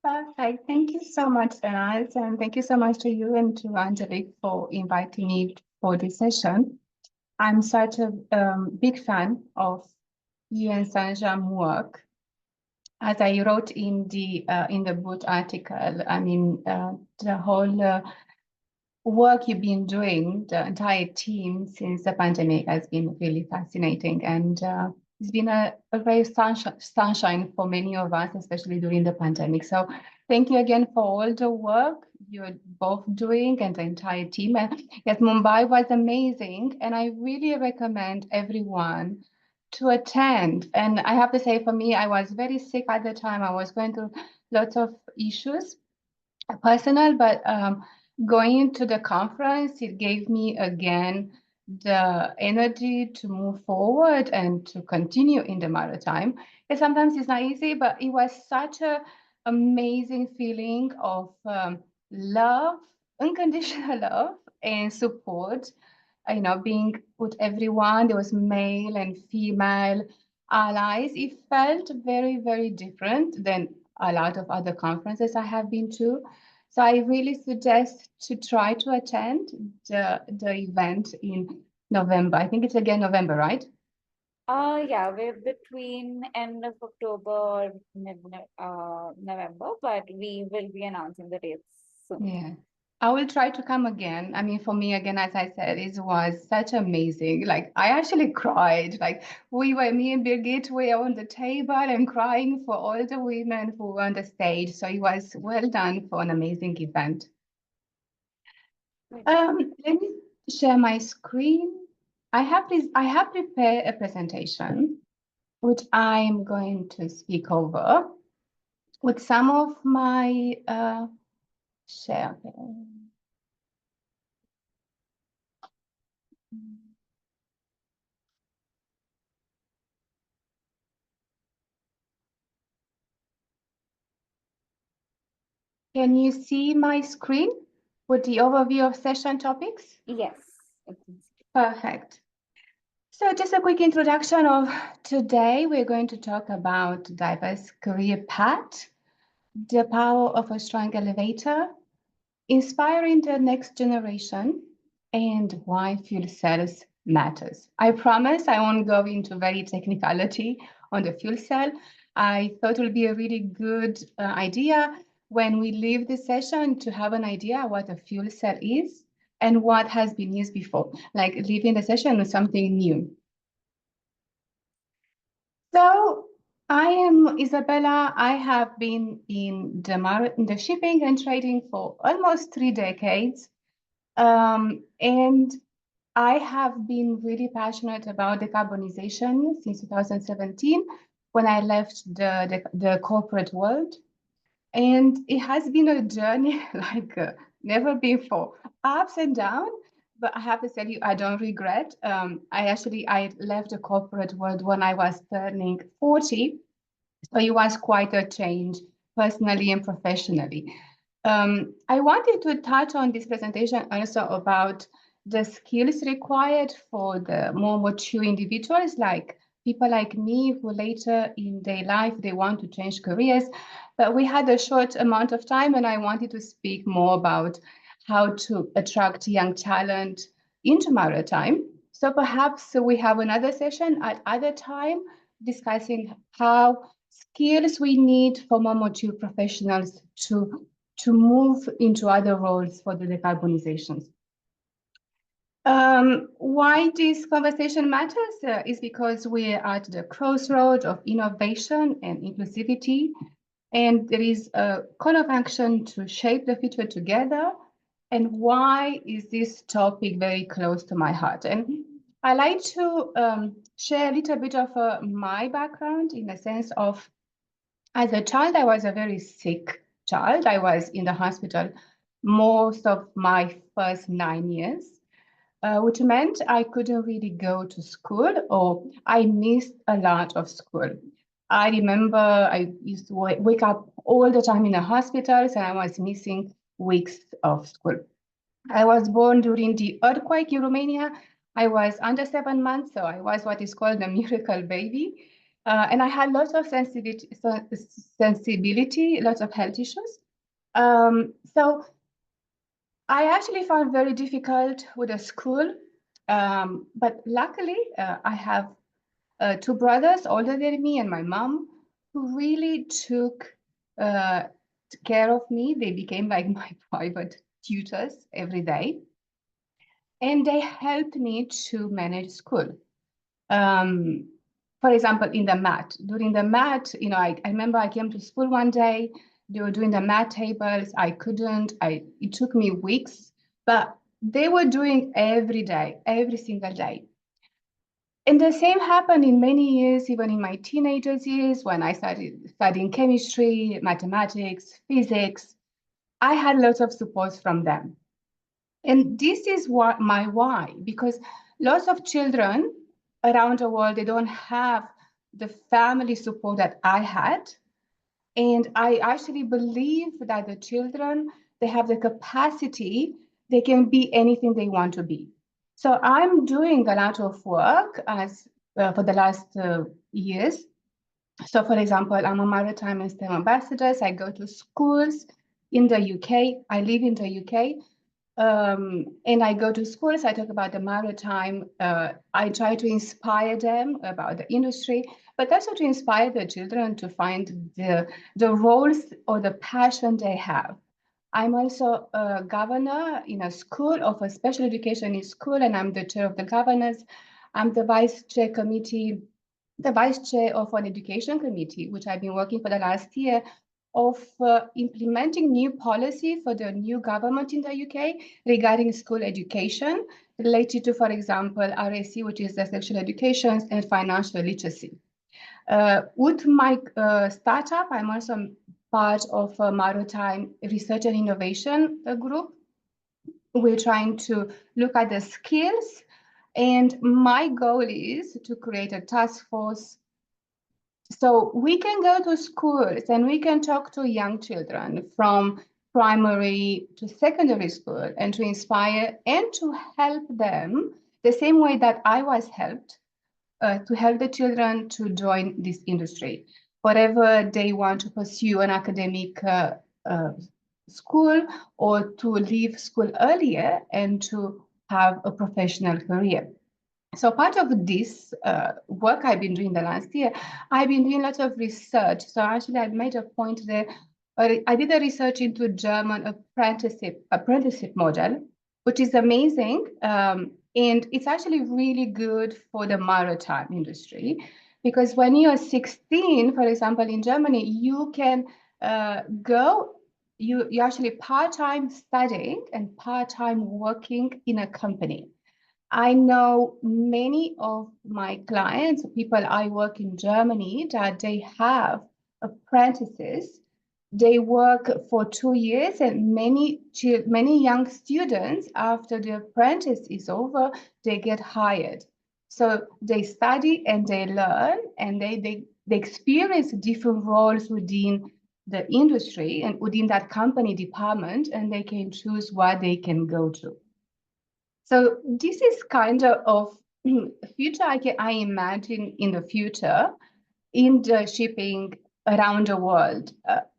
Perfect. Thank you so much, Renat, and thank you so much to you and to Angelique for inviting me for this session. I'm such a big fan of you and Sanjam's work. As I wrote in the book article, I mean, the whole work you've been doing, the entire team since the pandemic has been really fascinating. And it's been a very sunshine for many of us, especially during the pandemic. So thank you again for all the work you're both doing and the entire team. And yes, Mumbai was amazing. And I really recommend everyone to attend. And I have to say, for me, I was very sick at the time. I was going through lots of issues personal, but going to the conference, it gave me again the energy to move forward and to continue in the maritime. And sometimes it's not easy, but it was such a amazing feeling of love, unconditional love and support. You know, being with everyone, there was male and female allies. It felt very, very different than a lot of other conferences I have been to. So I really suggest to try to attend the event in November. I think it's again November, right? Yeah, we're between end of October or mid November, but we will be announcing the dates soon. Yeah. I will try to come again. I mean, for me, again, as I said, it was such amazing. Like, I actually cried. Like, me and Birgit were on the table and crying for all the women who were on the stage. So it was well done for an amazing event. Let me share my screen. I have prepared a presentation which I'm going to speak over with some of my share. Can you see my screen with the overview of session topics? Yes. Perfect. So just a quick introduction of today. We're going to talk about diverse career path, the power of a strong elevator, inspiring the next generation, and why fuel cells matters. I promise I won't go into very technicality on the fuel cell. I thought it would be a really good idea when we leave this session to have an idea what a fuel cell is and what has been used before, like leaving the session with something new. So I am Isabella. I have been in the shipping and trading for almost 3 decades. And I have been really passionate about decarbonization since 2017 when I left the corporate world. And it has been a journey like never before, ups and downs. But I have to tell you, I don't regret. I left the corporate world when I was turning 40. So it was quite a change personally and professionally. I wanted to touch on this presentation also about the skills required for the more mature individuals, like people like me who later in their life, they want to change careers. But we had a short amount of time and I wanted to speak more about how to attract young talent into maritime. So perhaps we have another session at other time discussing how skills we need for more mature professionals to move into other roles for the decarbonizations. Why this conversation matters is because we're at the crossroads of innovation and inclusivity, and there is a call of action to shape the future together. And why is this topic very close to my heart? And I like to share a little bit of my background in the sense of as a child, I was a very sick child. I was in the hospital most of my first 9 years, which meant I couldn't really go to school or I missed a lot of school. I remember I used to wake up all the time in the hospitals and I was missing weeks of school. I was born during the earthquake in Romania. I was under 7 months, so I was what is called a miracle baby. And I had lots of sensibility, lots of health issues. So I actually found very difficult with the school, but luckily I have two brothers older than me and my mom who really took uh, care of me. They became like my private tutors every day, and they helped me to manage school. Um, for example, in the math, during the math, I remember I came to school one day, they were doing the math tables. I couldn't, it took me weeks, but they were doing every day, every single day. And the same happened in many years, even in my teenagers years, when I started studying chemistry, mathematics, physics. I had lots of support from them. And this is what my why, because lots of children around the world, they don't have the family support that I had. And I actually believe that the children, they have the capacity, they can be anything they want to be. So I'm doing a lot of work as for the last years. So for example, I'm a maritime and STEM ambassador. So I go to schools in the UK. I live in the UK. And I go to schools, I talk about the maritime. I try to inspire them about the industry, but also to inspire the children to find the roles or the passion they have. I'm also a governor in a school of a special education in school, and I'm the chair of the governors. I'm the vice chair of an education committee, which I've been working for the last year of implementing new policy for the new government in the UK regarding school education related to, for example, RSC, which is the sexual education and financial literacy. With my startup, I'm also part of a maritime research and innovation group. We're trying to look at the skills, and my goal is to create a task force so we can go to schools and we can talk to young children from primary to secondary school and to inspire and to help them the same way that I was helped to help the children to join this industry. Whatever they want to pursue an academic uh, school or to leave school earlier and to have a professional career. So part of this work I've been doing the last year, I've been doing lots of research. So actually, I made a point there. I did a research into German apprenticeship model, which is amazing, and it's actually really good for the maritime industry because when you're 16, for example, in Germany, you can go. You actually part-time studying and part-time working in a company. I know many of my clients, people I work in Germany, that they have apprentices. They work for 2 years, and many young students, after the apprentice is over, they get hired. So they study and they learn, and they experience different roles within the industry and within that company department, and they can choose what they can go to. So this is kind of future I imagine in the future in the shipping around the world.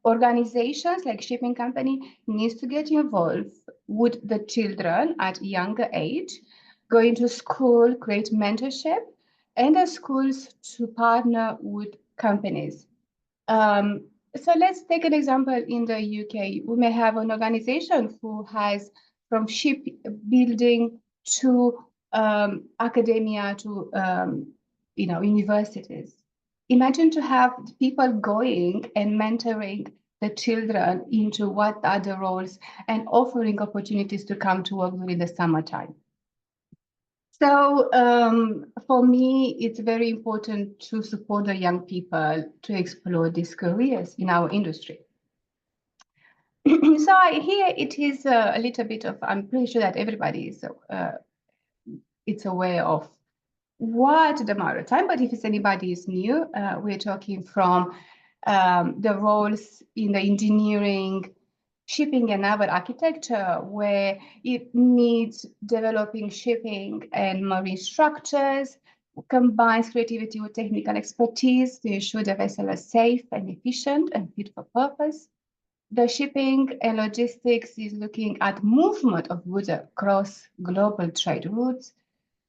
Organizations like shipping company needs to get involved with the children at younger age, going to school, create mentorship, and the schools to partner with companies. Um, so let's take an example in the UK. We may have an organization who has from shipbuilding to academia to universities. Imagine to have people going and mentoring the children into what are the roles and offering opportunities to come to work during the summertime. So for me, it's very important to support the young people to explore these careers in our industry. So here it is a little bit of, I'm pretty sure that everybody is it's aware of what the maritime, but if it's anybody is new, we're talking from the roles in the engineering, shipping and naval architecture, where it needs developing shipping and marine structures, combines creativity with technical expertise to ensure the vessel is safe and efficient and fit for purpose. The shipping and logistics is looking at movement of goods across global trade routes,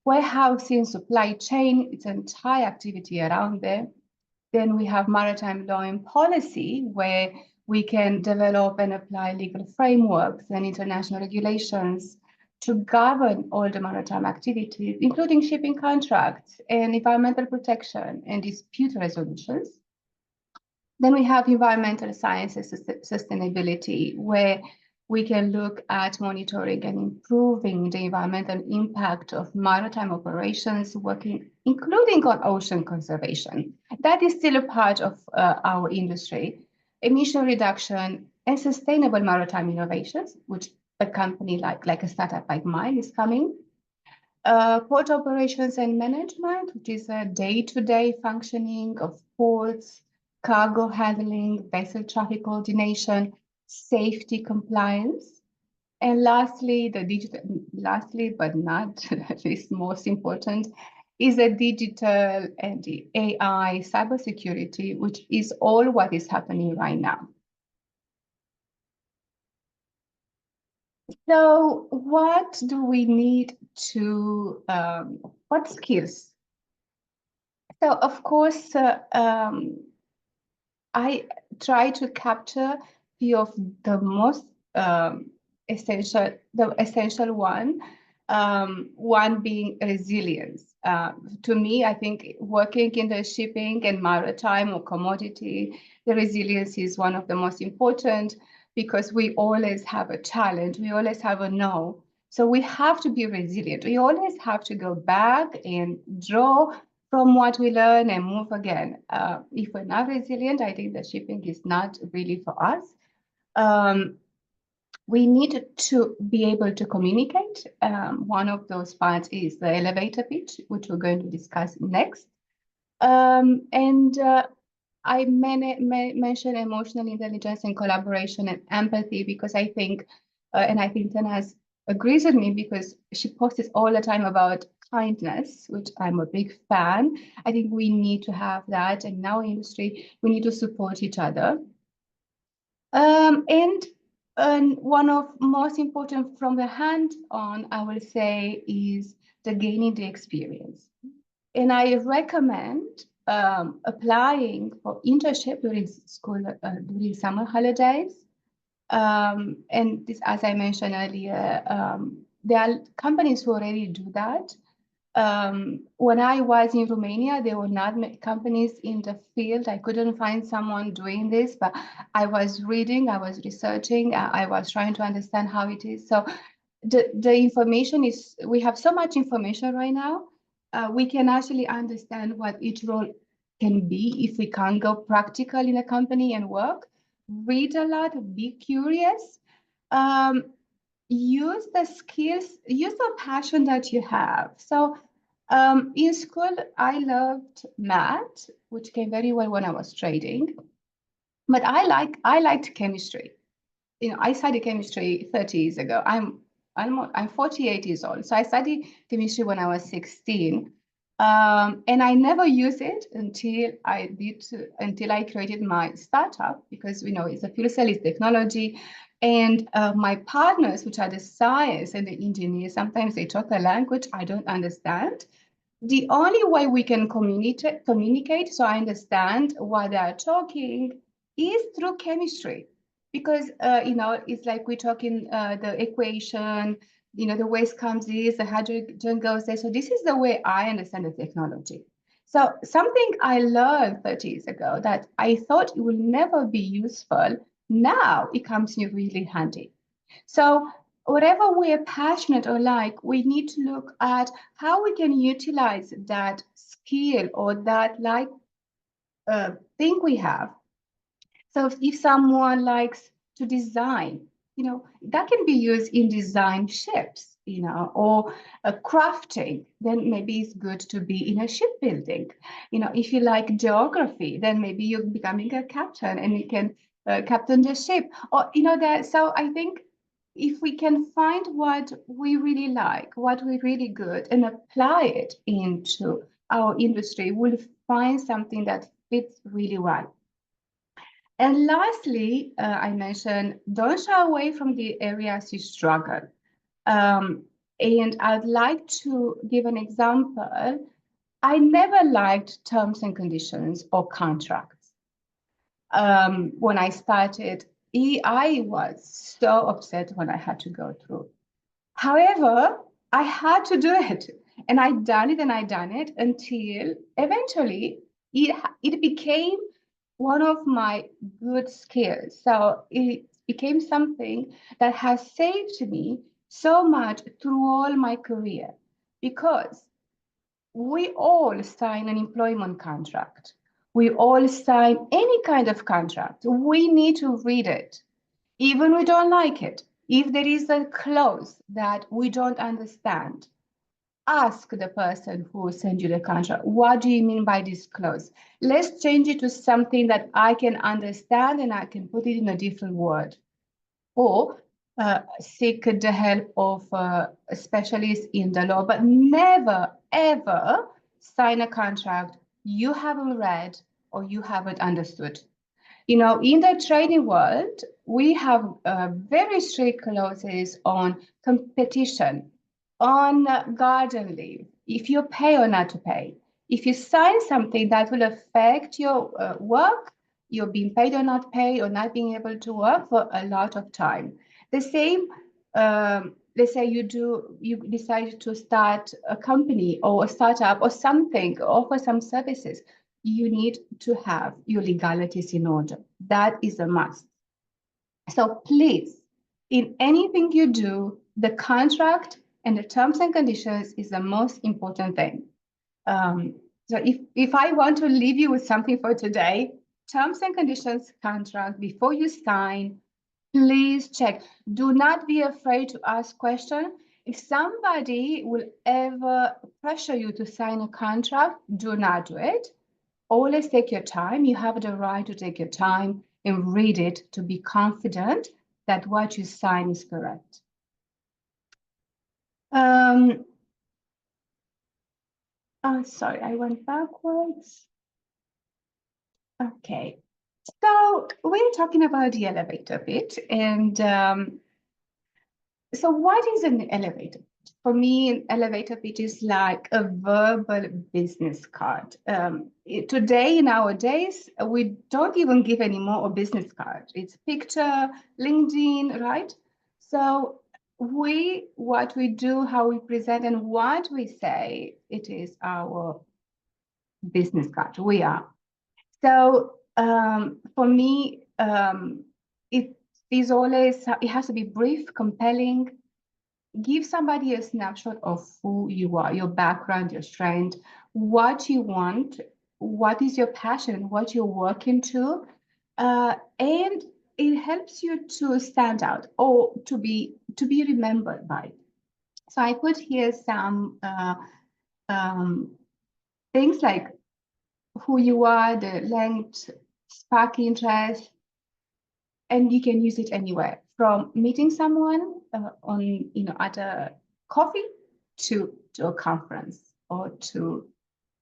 warehousing, supply chain, its entire activity around there. Then we have maritime law and policy, where we can develop and apply legal frameworks and international regulations to govern all the maritime activities, including shipping contracts and environmental protection and dispute resolutions. Then we have environmental science and sustainability, where we can look at monitoring and improving the environmental impact of maritime operations, working, including on ocean conservation. That is still a part of our industry. Emission reduction and sustainable maritime innovations, which a company like a startup like mine is coming. Port operations and management, which is a day-to-day functioning of ports, cargo handling, vessel traffic coordination, safety compliance. And lastly, but not least most important, is the digital and the AI cybersecurity, which is all what is happening right now. So what do we need to, what skills? So of course, I try to capture few of the most essential one. One being resilience. To me, I think working in the shipping and maritime or commodity, the resilience is one of the most important, because we always have a challenge. We always have a no. So we have to be resilient. We always have to go back and draw from what we learn and move again. If we're not resilient, I think the shipping is not really for us. We need to be able to communicate. One of those parts is the elevator pitch, which we're going to discuss next. I mentioned emotional intelligence and collaboration and empathy, because I think, and I think Tanaz agrees with me, because she posts all the time about kindness, which I'm a big fan. I think we need to have that, and in our industry, we need to support each other. And one of most important from the hand-on, I will say, is the gaining the experience. And I recommend applying for internship during school, during summer holidays. And this, as I mentioned earlier, there are companies who already do that. When I was in Romania, there were not many companies in the field. I couldn't find someone doing this, but I was reading, I was researching, I was trying to understand how it is. So the information is, we have so much information right now. We can actually understand what each role can be if we can't go practical in a company and work. Read a lot, be curious. Use the skills, use the passion that you have. So in school, I loved math, which came very well when I was trading, but I liked chemistry. You know, I studied chemistry 30 years ago. I'm 48 years old, so I studied chemistry when I was 16, and I never used it until I created my startup, because it's a fuel cell, it's technology, and my partners, which are the science and the engineers, sometimes they talk a language I don't understand. The only way we can communicate, so I understand what they are talking, is through chemistry, because it's like we're talking the equation, the waste comes this, the hydrogen goes there. So this is the way I understand the technology. So something I learned 30 years ago that I thought it will never be useful, now it comes in really handy. So whatever we're passionate or like, we need to look at how we can utilize that skill or that thing we have. So if someone likes to design, that can be used in design ships, or crafting, then maybe it's good to be in a shipbuilding. If you like geography, then maybe you're becoming a captain and you can captain the ship, or that. So I think if we can find what we really like, what we're really good, and apply it into our industry will find something that fits really well. And lastly, I mentioned don't shy away from the areas you struggle. Um, and I'd like to give an example. I never liked terms and conditions or contracts. When I started, I was so upset when I had to go through. However, I had to do it, and I done it until eventually it became one of my good skills. So it became something that has saved me so much through all my career because we all sign an employment contract. We all sign any kind of contract. We need to read it, even we don't like it. If there is a clause that we don't understand, ask the person who sent you the contract, what do you mean by this clause? Let's change it to something that I can understand and I can put it in a different word. Or seek the help of a specialist in the law, but never, ever sign a contract you haven't read or you haven't understood. You know, in the trading world, we have very strict clauses on competition, on garden leave, if you pay or not to pay. If you sign something that will affect your work, you're being paid or not paid or not being able to work for a lot of time. The same, let's say you decide to start a company or a startup or something, offer some services, you need to have your legalities in order. That is a must. So please, in anything you do, the contract and the terms and conditions is the most important thing. So if I want to leave you with something for today, terms and conditions contract, before you sign, please check. Do not be afraid to ask questions. If somebody will ever pressure you to sign a contract, do not do it. Always take your time. You have the right to take your time and read it to be confident that what you sign is correct. Oh, sorry, I went backwards. Okay, so we're talking about the elevator bit, and so what is an elevator? For me, an elevator pitch is like a verbal business card. Today, nowadays, we don't even give anymore a business card. It's picture, LinkedIn, right? So what we do, how we present, and what we say, it is our business card. We are. So for me, it is always, it has to be brief, compelling, give somebody a snapshot of who you are, your background, your strength, what you want, what is your passion, what you're working to, and it helps you to stand out or to be remembered by. So I put here some things like who you are, the length, spark interest, and you can use it anywhere from meeting someone on at a coffee to a conference or to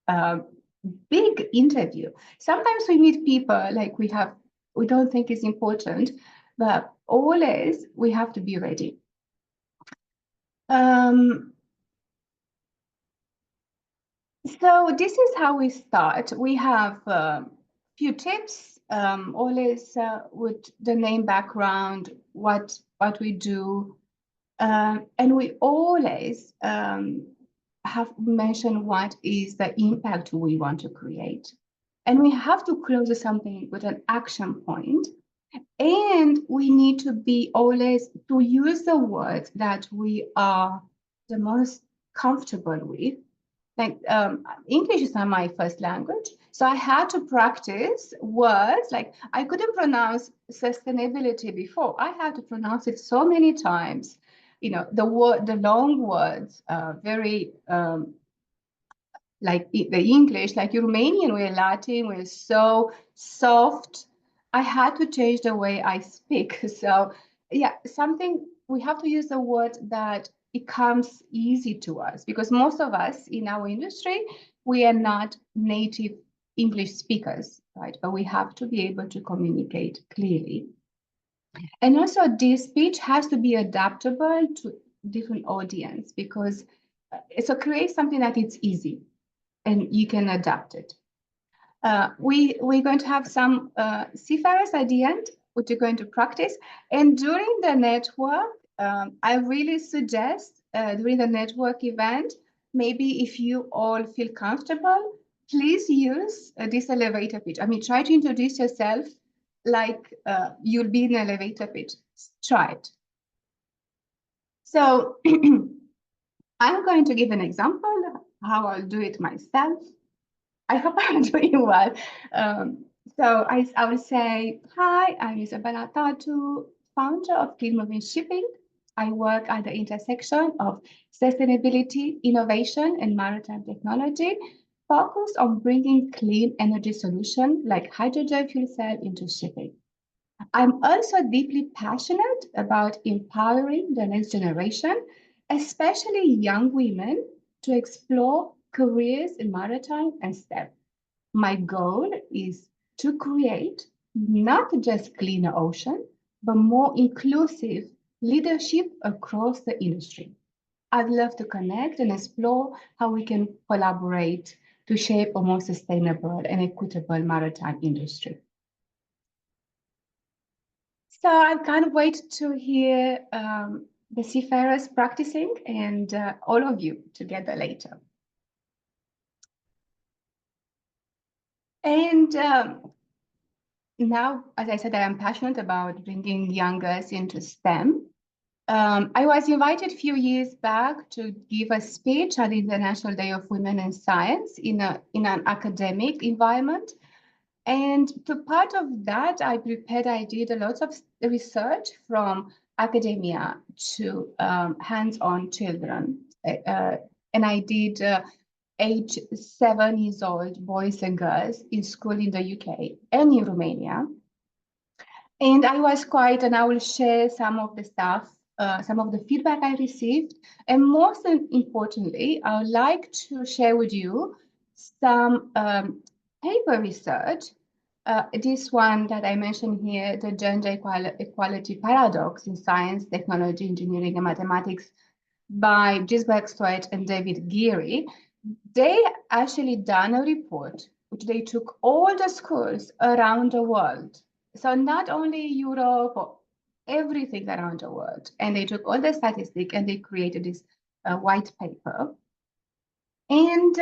a big interview. Sometimes we meet people like we don't think it's important, but always we have to be ready. So this is how we start. We have a few tips, always with the name, background, what we do, and we always have mentioned what is the impact we want to create. And we have to close something with an action point. And we need to be always to use the words that we are the most comfortable with. Like English is not my first language, so I had to practice words. Like I couldn't pronounce sustainability before. I had to pronounce it so many times. You know, the long words, very like the English, like Romanian, we're Latin, we're so soft. I had to change the way I speak. So yeah, something we have to use a word that it comes easy to us because most of us in our industry, we are not native English speakers, right? But we have to be able to communicate clearly. And also this speech has to be adaptable to different audience because so create something that it's easy and you can adapt it. We're going to have some seafarers at the end, which are going to practice. And during the network, I really suggest during the network event, maybe if you all feel comfortable, please use this elevator pitch. I mean, try to introduce yourself like you'll be in an elevator pitch. Try it. So I'm going to give an example how I'll do it myself. I hope I'm doing well. So I will say, hi, I'm Isabella Tatu, founder of Clean Moving Shipping. I work at the intersection of sustainability, innovation, and maritime technology, focused on bringing clean energy solutions like hydrogen fuel cell into shipping. I'm also deeply passionate about empowering the next generation, especially young women, to explore careers in maritime and STEM. My goal is to create not just cleaner ocean, but more inclusive leadership across the industry. I'd love to connect and explore how we can collaborate to shape a more sustainable and equitable maritime industry. So I can't wait to hear the seafarers practicing and all of you together later. And now, as I said, I am passionate about bringing young girls into STEM. I was invited a few years back to give a speech at the International Day of Women in Science in an academic environment. And to part of that, I did a lot of research from academia to hands-on children. And I did age 7 years old boys and girls in school in the UK and in Romania. And I will share some of the stuff, some of the feedback I received. And most importantly, I would like to share with you some paper research. This one that I mentioned here, the gender equality paradox in science, technology, engineering, and mathematics by Gisbert Sweat and David Geary. They actually done a report which they took all the schools around the world. So not only Europe, or everything around the world. And they took all the statistics and they created this white paper. And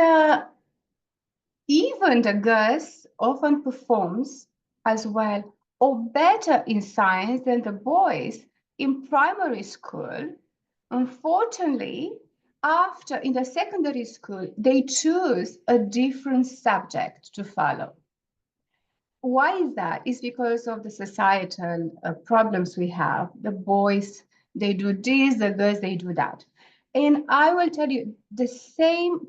even the girls often performs as well or better in science than the boys in primary school. Unfortunately, after in the secondary school, they choose a different subject to follow. Why is that? It's because of the societal problems we have. The boys, they do this, the girls, they do that. And I will tell you, the same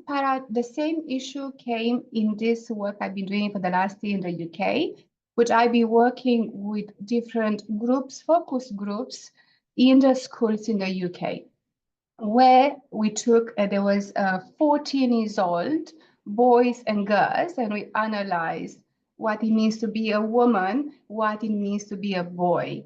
issue came in this work I've been doing for the last year in the UK, which I've been working with different groups, focus groups in the schools in the UK, where we took, there was 14 years old boys and girls, and we analyzed what it means to be a woman, what it means to be a boy,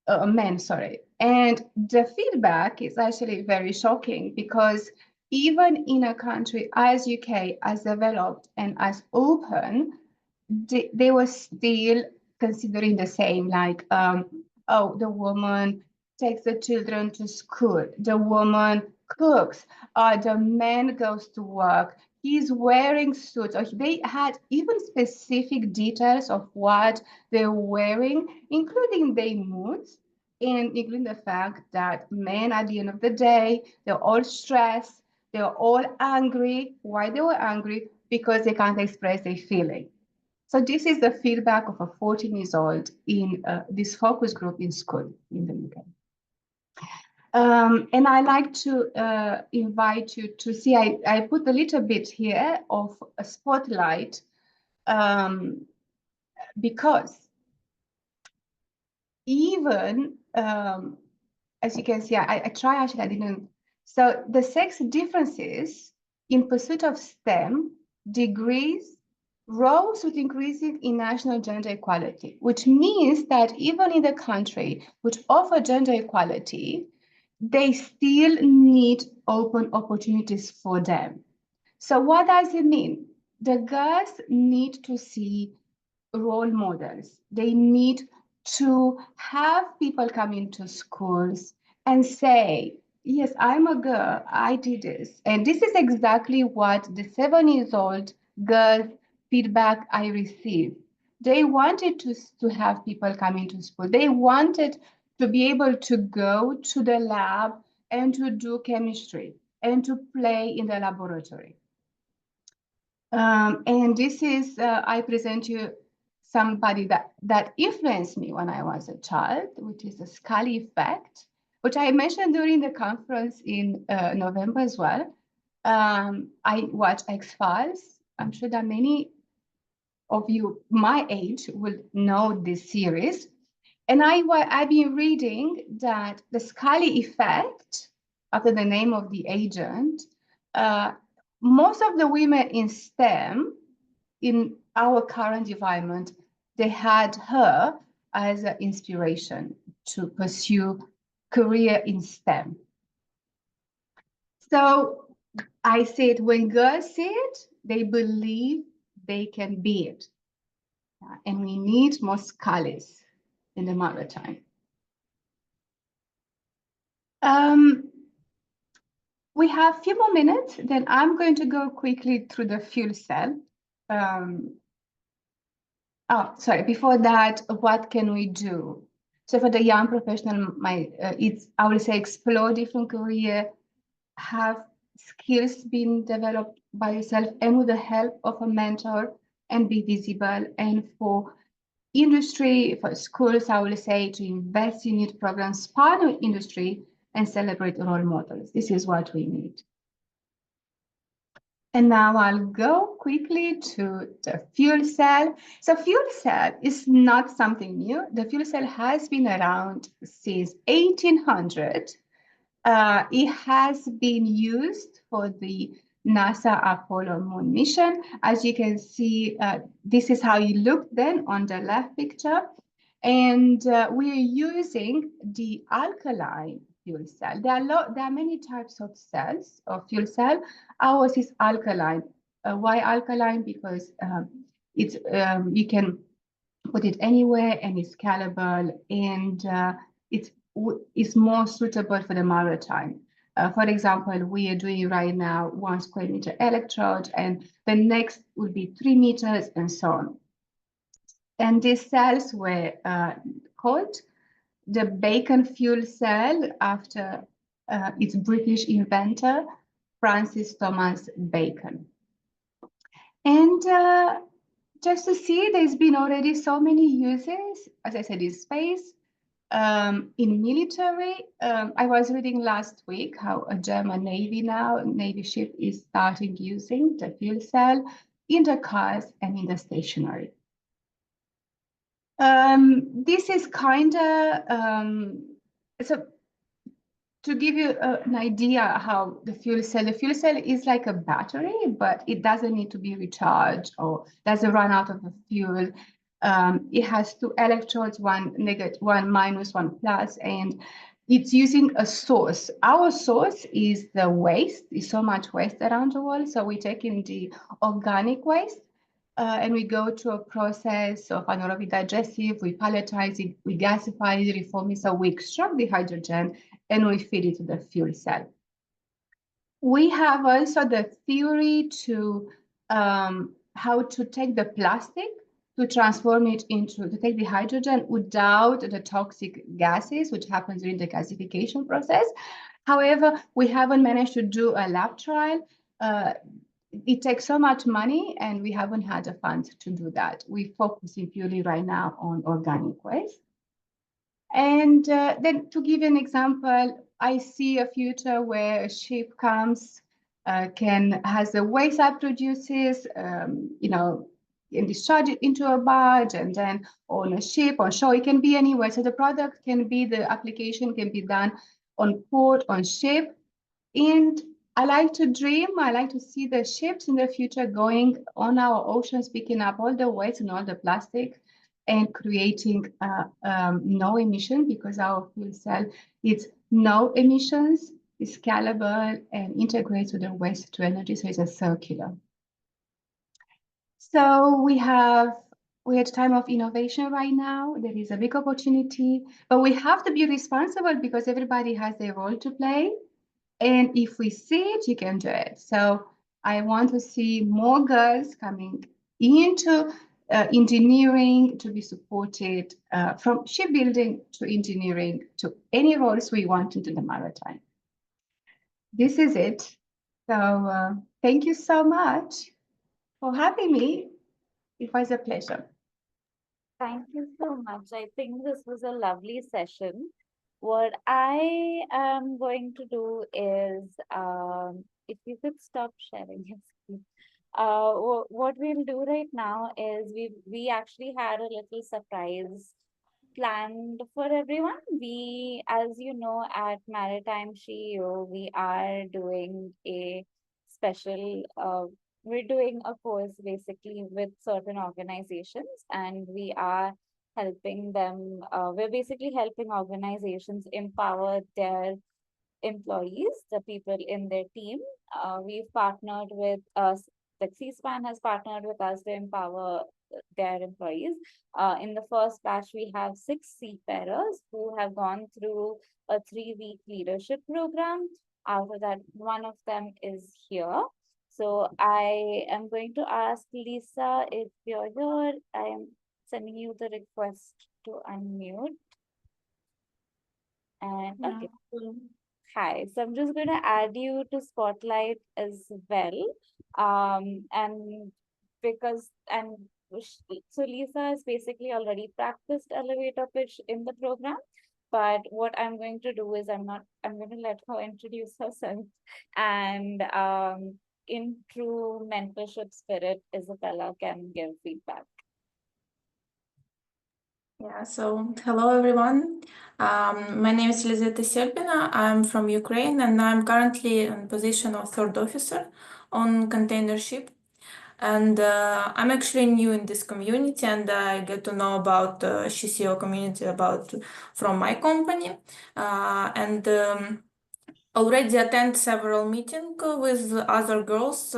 a man, sorry. And the feedback is actually very shocking because even in a country as UK, as developed and as open, they were still considering the same, like, oh, the woman takes the children to school, the woman cooks, the man goes to work, he's wearing suits. Or they had even specific details of what they're wearing, including their moods, and including the fact that men, at the end of the day, they're all stressed, they're all angry. Why they were angry? Because they can't express their feeling. So this is the feedback of a 14 years old in this focus group in school in the UK. And I like to invite you to see, I put a little bit here of a spotlight because even, as you can see, I try actually, I didn't. So the sex differences in pursuit of STEM degrees rose with increasing in national gender equality, which means that even in the country which offer gender equality, they still need open opportunities for them. So what does it mean? The girls need to see role models. They need to have people come into schools and say, yes, I'm a girl, I did this. And this is exactly what the 7 years old girls feedback I received. They wanted to have people come into school. They wanted to be able to go to the lab and to do chemistry and to play in the laboratory. And this is, I present you somebody that influenced me when I was a child, which is the Scully effect, which I mentioned during the conference in November as well. I watch X-Files. I'm sure that many of you my age will know this series. And I've been reading that the Scully effect, after the name of the agent, uh, most of the women in STEM, in our current environment, they had her as an inspiration to pursue career in STEM. So I said, when girls see it, they believe they can be it. And we need more Scullys in the maritime. We have a few more minutes, then I'm going to go quickly through the fuel cell. Before that, what can we do? So for the young professional, I would say explore different career, have skills being developed by yourself and with the help of a mentor, and be visible. And for industry, for schools, I will say to invest in youth programs, partner industry, and celebrate role models. This is what we need. And now I'll go quickly to the fuel cell. So fuel cell is not something new. The fuel cell has been around since 1800. It has been used for the NASA Apollo moon mission. As you can see, this is how it looked then on the left picture. And we are using the alkaline fuel cell. There are many types of cells of fuel cell. Ours is alkaline. Why alkaline? Because you can put it anywhere and it's scalable, and it's more suitable for the maritime. For example, we are doing right now 1 square meter electrode, and the next will be 3 meters, and so on. And these cells were called the Bacon fuel cell after its British inventor, Francis Thomas Bacon. And just to see, there's been already so many uses, as I said, in space, in military. I was reading last week how a German Navy ship is starting using the fuel cell in the cars and in the stationary. This is kind of, so to give you an idea how the fuel cell is like a battery, but it doesn't need to be recharged or doesn't run out of the fuel. It has 2 electrodes, one negative, one minus, one plus, and it's using a source. Our source is the waste. There's so much waste around the world, so we take in the organic waste. And we go through a process of anaerobic digestive, we palletize it, we gasify it, reform it, so we extract the hydrogen and we feed it to the fuel cell. We have also the theory to how to take the plastic to transform it to take the hydrogen without the toxic gases, which happens during the gasification process. However, we haven't managed to do a lab trial. It takes so much money, and we haven't had the funds to do that. We're focusing purely right now on organic waste. And then to give you an example, I see a future where a ship comes, has the waste that produces, and discharge it into a barge, and then on a ship, on shore, it can be anywhere. So the product can be, the application can be done on port, on ship, and I like to dream. I like to see the ships in the future going on our oceans, picking up all the waste and all the plastic and creating no emission because our fuel cell is no emissions, is scalable and integrates with the waste to energy. So it's a circular. So we're at a time of innovation right now. There is a big opportunity, but we have to be responsible because everybody has their role to play. And if we see it, you can do it. So I want to see more girls coming into engineering to be supported from shipbuilding to engineering to any roles we want into the maritime. This is it. So thank you so much for having me. It was a pleasure. Thank you so much. I think this was a lovely session. What I am going to do is, if you could stop sharing your screen. What we'll do right now is we actually had a little surprise planned for everyone. We, as you know, at Maritime CEO, we are doing a special, we're doing a course basically with certain organizations, and we are helping them, we're basically helping organizations empower their employees, the people in their team. We've partnered with us, like C-SPAN has partnered with us to empower their employees. In the first batch, we have 6 seafarers who have gone through a 3-week leadership program. Out of that, one of them is here. So I am going to ask Lisa if you're here. I am sending you the request to unmute. And okay. Hi, so I'm just going to add you to Spotlight as well. And because, and so Lisa has basically already practiced elevator pitch in the program. But what I'm going to do is I'm going to let her introduce herself. And in true mentorship spirit, Isabella can give feedback. Yeah, so hello everyone. My name is Elizaveta Serpina. I'm from Ukraine and I'm currently in position of third officer on container ship. And I'm actually new in this community and I get to know about CCO community from my company. And already attend several meetings with other girls.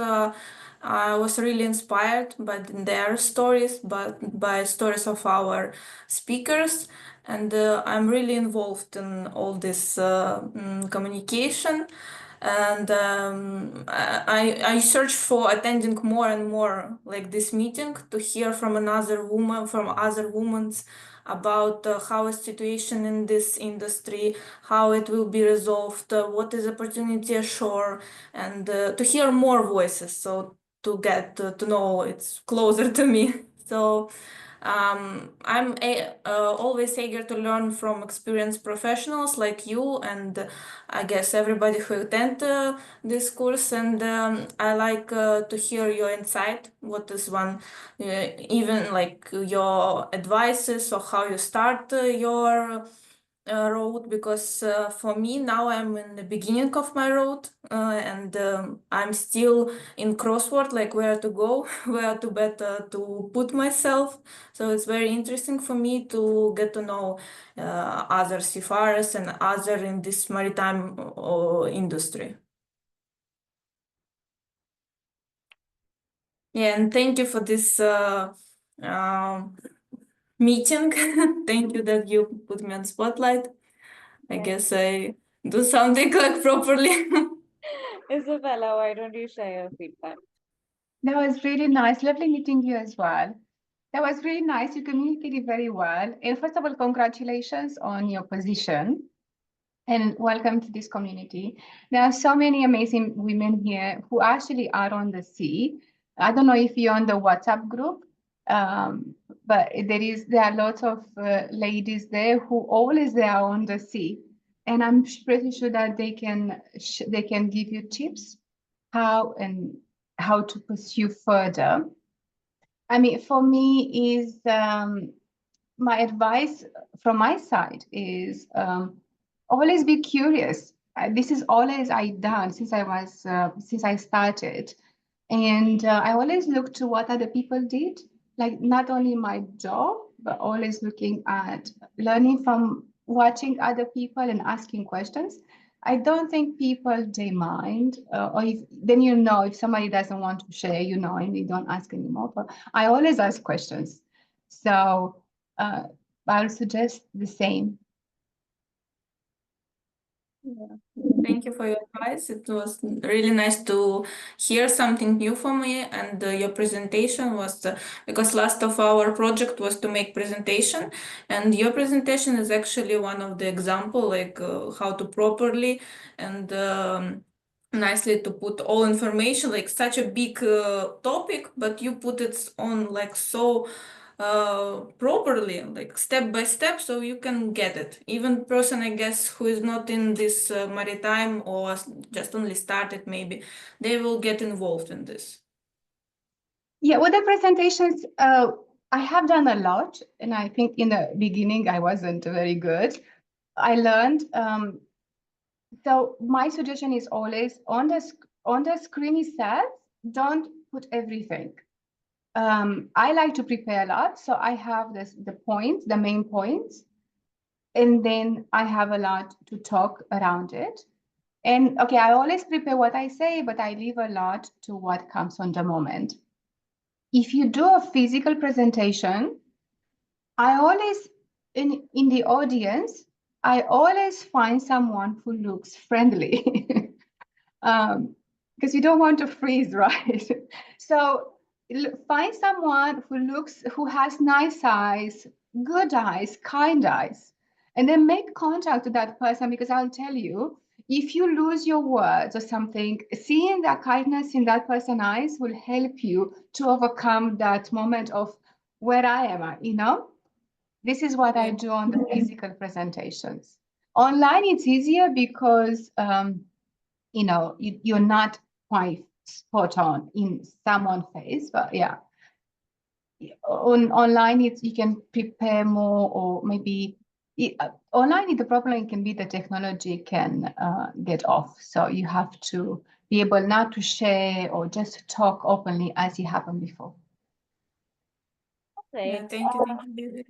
I was really inspired by their stories, but by stories of our speakers, and I'm really involved in all this communication. And I search for attending more and more like this meeting to hear from other women about how is situation in this industry, how it will be resolved, what is opportunity ashore, and to hear more voices. So to get to know it's closer to me. So I'm always eager to learn from experienced professionals like you and I guess everybody who attend this course. And I like to hear your insight. What is one, even like your advices or how you start your road, because for me now I'm in the beginning of my road and I'm still in crossword, like where to go, where to better to put myself. So it's very interesting for me to get to know other seafarers and other in this maritime industry. Yeah, and thank you for this meeting. Thank you that you put me on spotlight. I guess I do something like properly. Isabella, why don't you share your feedback? That was really nice. Lovely meeting you as well. That was really nice. You communicated very well. And first of all, congratulations on your position and welcome to this community. There are so many amazing women here who actually are on the sea. I don't know if you're on the WhatsApp group, but there are lots of ladies there who always they are on the sea, and I'm pretty sure that they can give you tips how to pursue further. I mean, for me, is my advice from my side is always be curious. this is always I done since since I started. And I always look to what other people did, like not only my job, but always looking at learning from watching other people and asking questions. I don't think people they mind, or if then if somebody doesn't want to share, and they don't ask anymore. But I always ask questions, so I'll suggest the same. Yeah. Thank you for your advice. It was really nice to hear something new from me, and your presentation was because last of our project was to make presentation, and your presentation is actually one of the example like how to properly and nicely to put all information, like such a big topic, but you put it on like so properly, like step by step, so you can get it. Even person, I guess, who is not in this maritime or just only started, maybe they will get involved in this. Yeah, with the presentations, I have done a lot, and I think in the beginning I wasn't very good. I learned. So my suggestion is always on the screen itself, don't put everything. I like to prepare a lot, so I have the points, the main points, and then I have a lot to talk around it. And okay, I always prepare what I say, but I leave a lot to what comes on the moment. If you do a physical presentation, I always in the audience, I always find someone who looks friendly. Because you don't want to freeze, right? So find someone who has nice eyes, good eyes, kind eyes, and then make contact with that person. Because I'll tell you, if you lose your words or something, seeing that kindness in that person's eyes will help you to overcome that moment of where I am. This is what I do on the physical presentations. Online, it's easier because you're not quite spot on in someone's face, but yeah, online you can prepare more, or maybe online the problem can be the technology can get off, so you have to be able not to share or just talk openly as it happened before. Right. Yeah, thank you.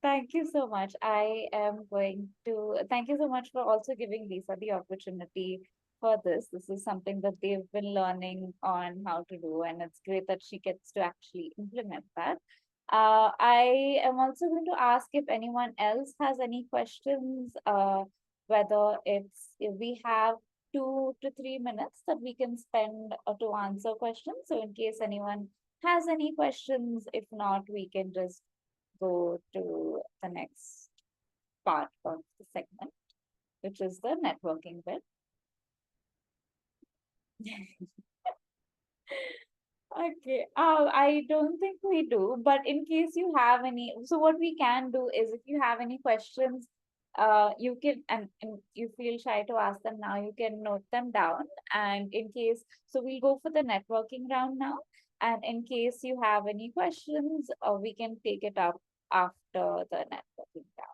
Thank you so much. I am going to thank you so much for also giving Lisa the opportunity for this. This is something that they've been learning on how to do, and it's great that she gets to actually implement that. I am also going to ask if anyone else has any questions, whether if we have 2 to 3 minutes that we can spend to answer questions. So in case anyone has any questions, if not, we can just go to the next part of the segment, which is the networking bit. Okay. I don't think we do, but in case you have any, so what we can do is if you have any questions, you can, and you feel shy to ask them now, you can note them down. And in case, so we'll go for the networking round now. And in case you have any questions, we can take it up after the networking round.